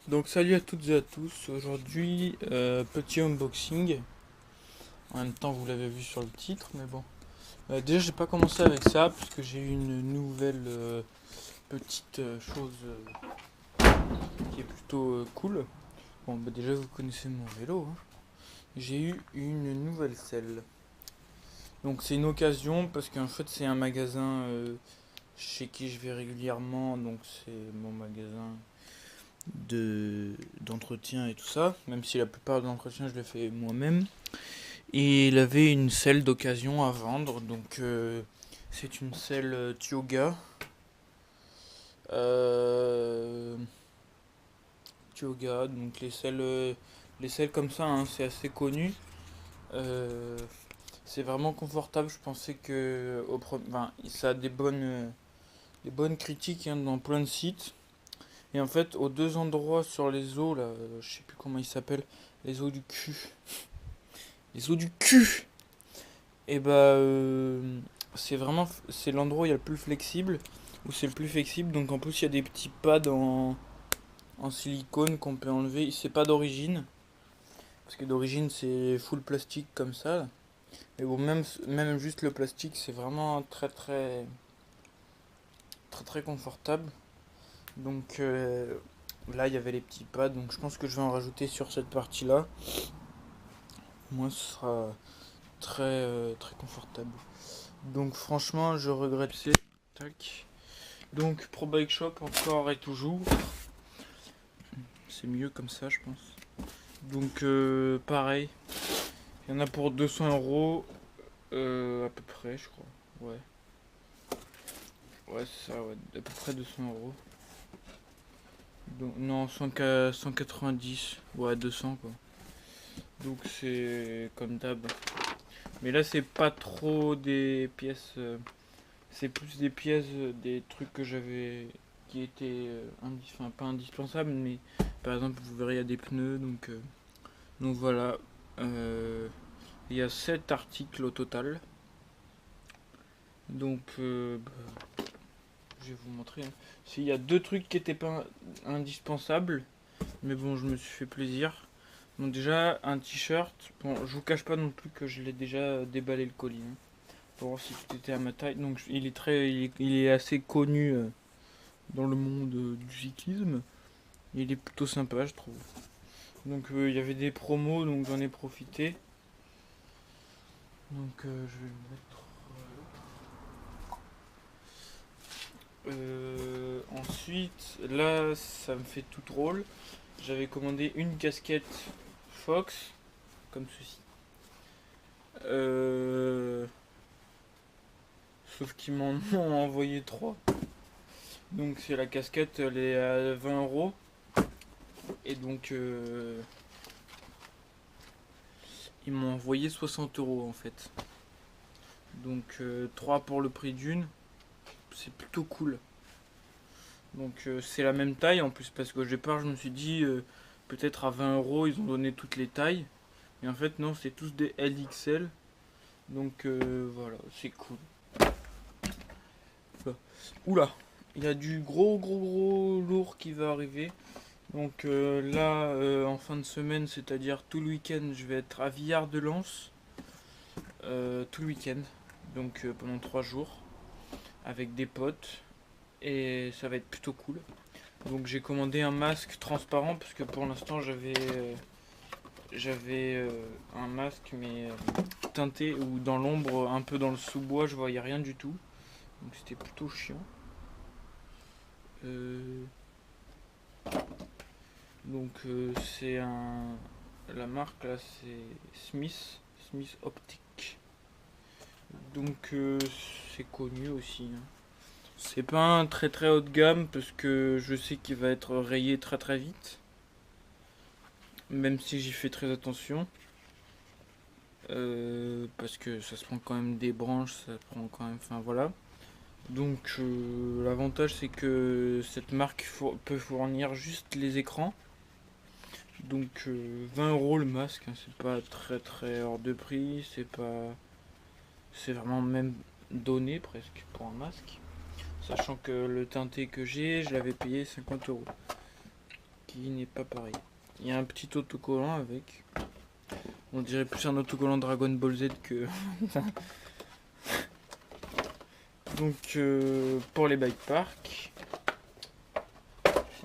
Donc salut à toutes et à tous, aujourd'hui petit unboxing, en même temps vous l'avez vu sur le titre mais bon. Déjà j'ai pas commencé avec ça puisque j'ai eu une nouvelle petite chose qui est plutôt cool. Bon bah déjà vous connaissez mon vélo, hein. J'ai eu une nouvelle selle. Donc c'est une occasion parce qu'en fait c'est un magasin chez qui je vais régulièrement, donc c'est mon magasin de d'entretien et tout ça, même si la plupart de l'entretien je le fais moi-même. Et il avait une selle d'occasion à vendre, donc c'est une selle Tioga. Euh, Tioga, donc les selles comme ça, hein, c'est assez connu. Euh, c'est vraiment confortable. Je pensais que enfin, ça a des bonnes critiques, hein, dans plein de sites. Et en fait, aux deux endroits sur les os, là, je sais plus comment ils s'appellent, les os du cul. Les os du cul! Et bah, c'est l'endroit où il y a le plus flexible, où c'est le plus flexible. Donc en plus, il y a des petits pads en silicone qu'on peut enlever. C'est pas d'origine, parce que d'origine, c'est full plastique comme ça. Mais bon, même juste le plastique, c'est vraiment très confortable. Donc là, il y avait les petits pads, donc je pense que je vais en rajouter sur cette partie-là. Moi, ce sera très confortable. Donc franchement, je regrette. Tac. Donc Pro Bike Shop encore et toujours. C'est mieux comme ça, je pense. Donc pareil. Il y en a pour 200 € à peu près, je crois. Ouais. Ouais, c'est ça, ouais. À peu près 200 €. Donc, non, 190. Ouais, 200 quoi. Donc c'est comme d'hab. Mais là, c'est pas trop des pièces. C'est plus des pièces, des trucs que j'avais qui étaient enfin, pas indispensables, mais par exemple, vous verrez, il y a des pneus, donc voilà. Euh, il y a 7 articles au total. Donc, je vais vous montrer, hein. S'il y a deux trucs qui étaient pas indispensables, mais bon, je me suis fait plaisir. Donc déjà, un t-shirt. Bon, je vous cache pas non plus que je l'ai déjà déballé le colis, hein, pour voir si tout était à ma taille. Donc il est assez connu dans le monde du cyclisme. Il est plutôt sympa, je trouve. Donc il y avait des promos, donc j'en ai profité. Donc je vais le mettre. Ensuite, là, ça me fait tout drôle. J'avais commandé une casquette Fox, comme ceci. Euh, Sauf qu'ils m'en ont envoyé trois. Donc c'est la casquette, elle est à 20 €. Et donc ils m'ont envoyé 60 € en fait. Donc 3 pour le prix d'une. C'est plutôt cool. Donc c'est la même taille en plus, parce qu'au départ je me suis dit peut-être à 20 € ils ont donné toutes les tailles. Et en fait non, c'est tous des LXL. Donc voilà, c'est cool. Oula, il y a du gros lourd qui va arriver. Donc là, en fin de semaine, c'est-à-dire tout le week-end, je vais être à Villard-de-Lans. Tout le week-end. Donc pendant 3 jours. Avec des potes. Et ça va être plutôt cool. Donc j'ai commandé un masque transparent parce que pour l'instant j'avais un masque mais teinté ou dans l'ombre, un peu dans le sous-bois, je voyais rien du tout. Donc c'était plutôt chiant. Euh, donc c'est un la marque là c'est Smith Optic. Donc c'est connu aussi, hein. C'est pas un très haut de gamme parce que je sais qu'il va être rayé très vite. Même si j'y fais très attention. Parce que ça se prend quand même des branches, ça prend quand même. Enfin voilà. Donc l'avantage c'est que cette marque peut fournir juste les écrans. Donc 20 € le masque, hein, c'est pas très hors de prix, c'est pas. C'est vraiment même donné presque pour un masque. Sachant que le teinté que j'ai, je l'avais payé 50 €. qui n'est pas pareil. Il y a un petit autocollant avec. On dirait plus un autocollant Dragon Ball Z que... Donc pour les bike parks.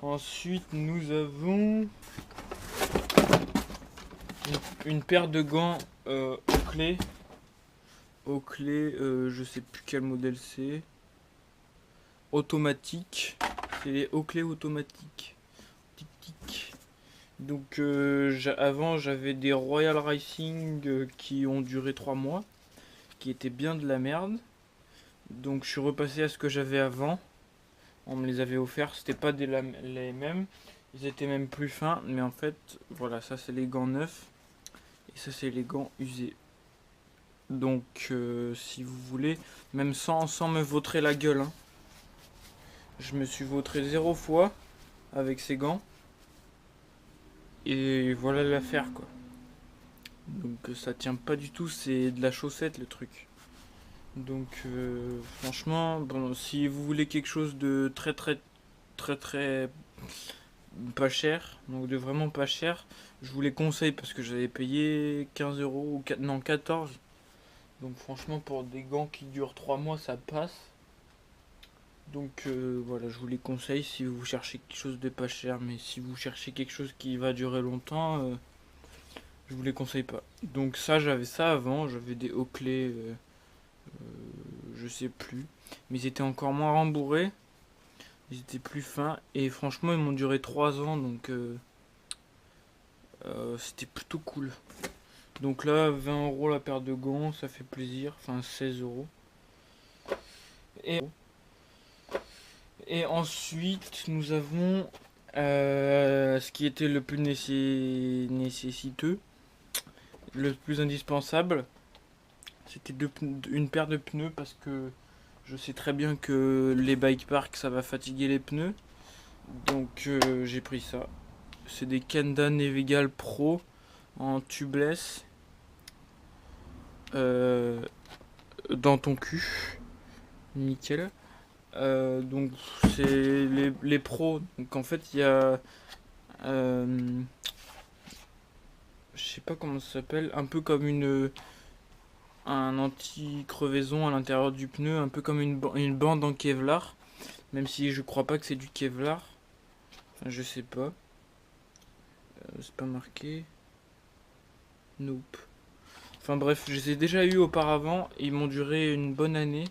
Ensuite nous avons une paire de gants Oakley. Oakley, je sais plus quel modèle c'est. Automatique. C'est les Oakley automatiques. Tic tic. Donc avant j'avais des Royal Racing qui ont duré 3 mois. Qui étaient bien de la merde. Donc je suis repassé à ce que j'avais avant. On me les avait offerts. C'était pas les mêmes. Ils étaient même plus fins. Mais en fait, voilà, ça c'est les gants neufs. Et ça c'est les gants usés. Donc si vous voulez, même sans me vautrer la gueule, hein. Je me suis vautré 0 fois avec ces gants. Et voilà l'affaire quoi. Donc ça tient pas du tout, c'est de la chaussette le truc. Donc franchement, bon, si vous voulez quelque chose de très pas cher, donc de vraiment pas cher, je vous les conseille parce que j'avais payé 15 euros ou 4, non 14. Donc franchement pour des gants qui durent 3 mois ça passe. Donc voilà, je vous les conseille si vous cherchez quelque chose de pas cher, mais si vous cherchez quelque chose qui va durer longtemps, je vous les conseille pas. Donc ça, j'avais ça avant, j'avais des Oakley, je sais plus, mais ils étaient encore moins rembourrés, ils étaient plus fins, et franchement ils m'ont duré 3 ans, donc c'était plutôt cool. Donc là, 20 euros la paire de gants, ça fait plaisir, enfin 16 euros. Et ensuite, nous avons ce qui était le plus nécessiteux, le plus indispensable. C'était une paire de pneus parce que je sais très bien que les bike parks ça va fatiguer les pneus. Donc j'ai pris ça. C'est des Kenda Navigal Pro en tubeless dans ton cul. Nickel. Donc c'est les pros. Donc en fait il y a je sais pas comment ça s'appelle, un peu comme un anti-crevaison à l'intérieur du pneu, un peu comme une bande en Kevlar, même si je crois pas que c'est du Kevlar. Enfin je sais pas. C'est pas marqué. Nope. Enfin bref, je les ai déjà eu auparavant et ils m'ont duré une bonne année.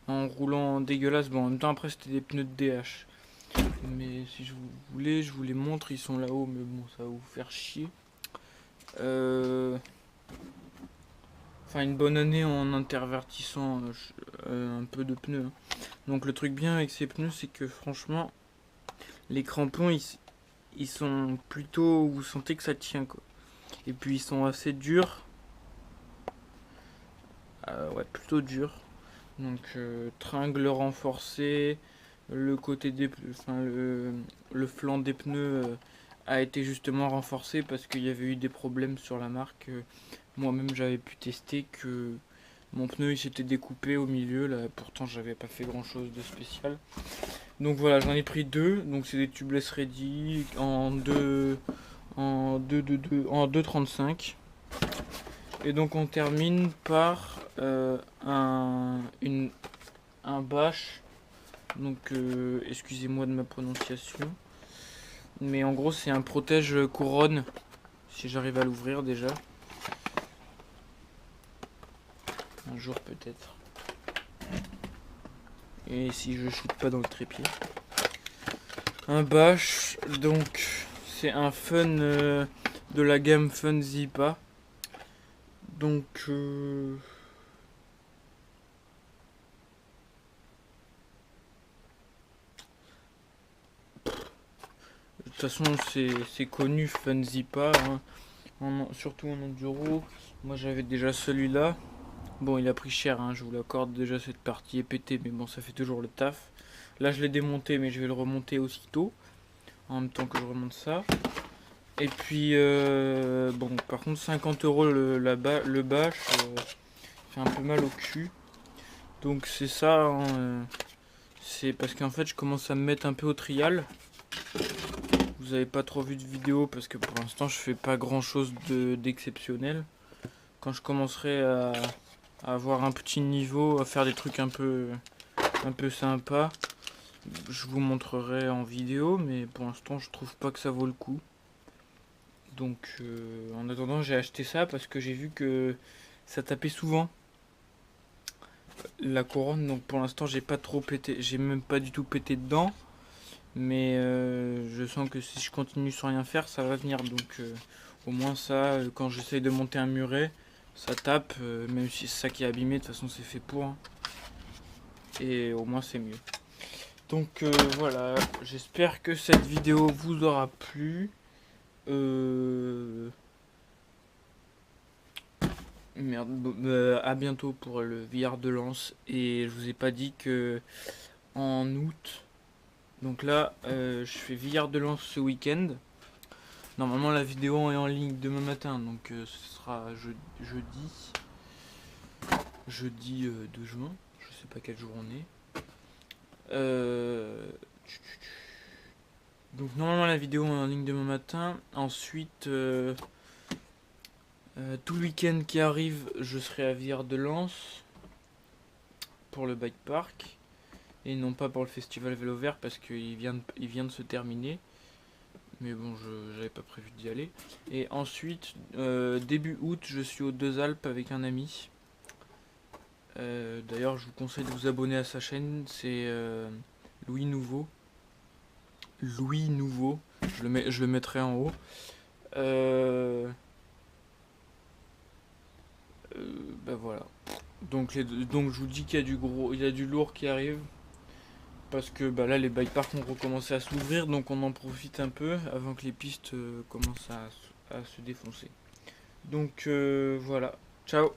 En roulant dégueulasse. Bon, en même temps, après, c'était des pneus de DH. Mais si je voulais, je vous les montre. Ils sont là-haut, mais bon, ça va vous faire chier. Enfin, une bonne année en intervertissant un peu de pneus, hein. Donc, le truc bien avec ces pneus, c'est que franchement, les crampons, ils sont plutôt. Vous sentez que ça tient, quoi. Et puis, ils sont assez durs. Ouais, plutôt durs. Donc tringle renforcé, le côté des enfin le flanc des pneus a été justement renforcé parce qu'il y avait eu des problèmes sur la marque. Moi-même j'avais pu tester que mon pneu il s'était découpé au milieu là, pourtant j'avais pas fait grand chose de spécial. Donc voilà, j'en ai pris deux, donc c'est des tubeless ready en 2,35. Et donc on termine par un bash. Donc excusez-moi de ma prononciation. Mais en gros c'est un protège couronne. Si j'arrive à l'ouvrir déjà. Un jour peut-être. Et si je chute pas dans le trépied. Un bash. Donc c'est un fun de la gamme Fun Zipa. Donc de toute façon c'est connu Fun Zipa, hein, surtout en enduro. Moi j'avais déjà celui-là. Bon il a pris cher, hein, je vous l'accorde, déjà cette partie est pétée, mais bon ça fait toujours le taf. Là je l'ai démonté mais je vais le remonter aussitôt. En même temps que je remonte ça. Et puis bon par contre 50 euros le bash fait un peu mal au cul. Donc c'est ça, hein, c'est parce qu'en fait je commence à me mettre un peu au trial. Vous vous avez pas trop vu de vidéo parce que pour l'instant je fais pas grand chose d'exceptionnel. Quand je commencerai à avoir un petit niveau, à faire des trucs un peu sympas, je vous montrerai en vidéo, mais pour l'instant je trouve pas que ça vaut le coup. Donc en attendant, j'ai acheté ça parce que j'ai vu que ça tapait souvent la couronne. Donc pour l'instant j'ai pas trop pété, j'ai même pas du tout pété dedans, mais je sens que si je continue sans rien faire, ça va venir. Donc au moins ça, quand j'essaye de monter un muret, ça tape, même si c'est ça qui est abîmé, de toute façon c'est fait pour, hein. Et au moins c'est mieux. Donc voilà, j'espère que cette vidéo vous aura plu. À bientôt pour le billard de Lens. Et je vous ai pas dit que en août, donc là je fais billard de Lens ce week-end. Normalement la vidéo est en ligne demain matin, donc ce sera jeudi 2 juin, je sais pas quel jour on est. Donc normalement la vidéo est en ligne demain matin. Ensuite tout le week-end qui arrive, je serai à Villard de Lans pour le bike park et non pas pour le festival vélo vert parce qu'il vient de se terminer. Mais bon, j'avais pas prévu d'y aller. Et ensuite, début août, je suis aux Deux Alpes avec un ami. D'ailleurs, je vous conseille de vous abonner à sa chaîne. C'est Louis Nouveau. Louis Nouveau. Je le mettrai en haut. Bah voilà. Donc je vous dis qu'il y a il y a du lourd qui arrive. Parce que bah là les bike parks ont recommencé à s'ouvrir, donc on en profite un peu avant que les pistes commencent à se défoncer. Donc voilà, ciao.